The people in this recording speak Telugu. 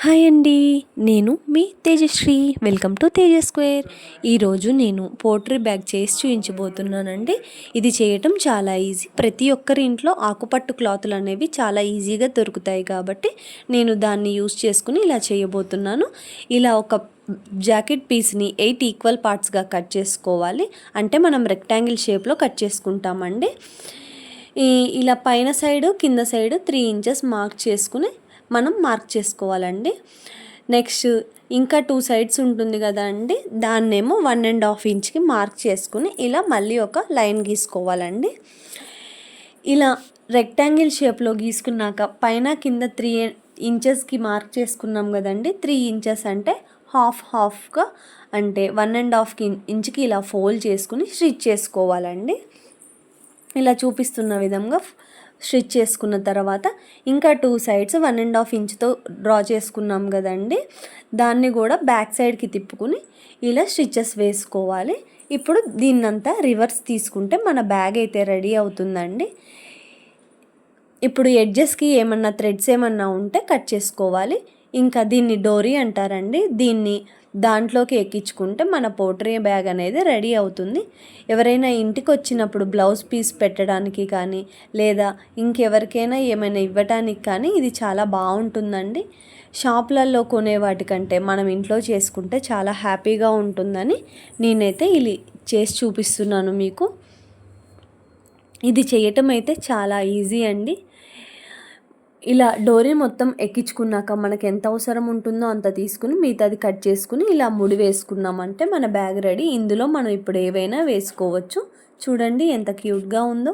హాయ్ అండి, నేను మీ Tejasri. Welcome to Teja square. ఈరోజు నేను పోట్రీ బ్యాగ్ చేసి చూపించబోతున్నానండి. ఇది చేయటం చాలా ఈజీ. ప్రతి ఒక్కరి ఇంట్లో ఆకుపట్టు క్లాతులు అనేవి చాలా ఈజీగా దొరుకుతాయి కాబట్టి నేను దాన్ని యూస్ చేసుకుని ఇలా చేయబోతున్నాను. ఇలా ఒక జాకెట్ పీస్ని 8 ఈక్వల్ పార్ట్స్గా కట్ చేసుకోవాలి. అంటే మనం రెక్టాంగిల్ షేప్లో కట్ చేసుకుంటామండి. ఇలా పైన సైడు కింద సైడు 3 ఇంచెస్ మార్క్ చేసుకుని మనం మార్క్ చేసుకోవాలండి. నెక్స్ట్ ఇంకా 2 సైడ్స్ ఉంటుంది కదా అండి, దాన్నేమో 1.5 ఇంచ్కి మార్క్ చేసుకుని ఇలా మళ్ళీ ఒక లైన్ గీసుకోవాలండి. ఇలా రెక్టాంగిల్ షేప్లో గీసుకున్నాక పైన కింద 3 ఇంచెస్కి మార్క్ చేసుకున్నాం కదండి. 3 ఇంచెస్ అంటే హాఫ్గా అంటే 1.5 ఇంచ్కి ఇలా ఫోల్డ్ చేసుకుని స్టిచ్ చేసుకోవాలండి. ఇలా చూపిస్తున్న విధంగా స్టిచ్ చేసుకున్న తర్వాత ఇంకా 2 సైడ్స్ 1.5 ఇంచ్తో డ్రా చేసుకున్నాం కదండి, దాన్ని కూడా బ్యాక్ సైడ్కి తిప్పుకుని ఇలా స్టిచెస్ వేసుకోవాలి. ఇప్పుడు దీన్నంతా రివర్స్ తీసుకుంటే మన బ్యాగ్ అయితే రెడీ అవుతుందండి. ఇప్పుడు ఎడ్జెస్కి ఏమన్నా థ్రెడ్స్ ఏమన్నా ఉంటే కట్ చేసుకోవాలి. ఇంకా దీన్ని డోరీ అంటారండి. దీన్ని దాంట్లోకి ఎక్కించుకుంటే మన పోట్రీ బ్యాగ్ అనేది రెడీ అవుతుంది. ఎవరైనా ఇంటికి వచ్చినప్పుడు బ్లౌజ్ పీస్ పెట్టడానికి కానీ లేదా ఇంకెవరికైనా ఏమైనా ఇవ్వటానికి కానీ ఇది చాలా బాగుంటుందండి. షాపులలో కొనే వాటికంటే మనం ఇంట్లో చేసుకుంటే చాలా హ్యాపీగా ఉంటుందని నేనైతే ఇది చేసి చూపిస్తున్నాను మీకు. ఇది చేయటం అయితే చాలా ఈజీ అండి. ఇలా డోరీ మొత్తం ఎక్కించుకున్నాక మనకి ఎంత అవసరం ఉంటుందో అంత తీసుకుని మిగతాది కట్ చేసుకుని ఇలా ముడి వేసుకున్నామంటే మన బ్యాగ్ రెడీ. ఇందులో మనం ఇప్పుడు ఏవైనా వేసుకోవచ్చు. చూడండి ఎంత క్యూట్గా ఉందో.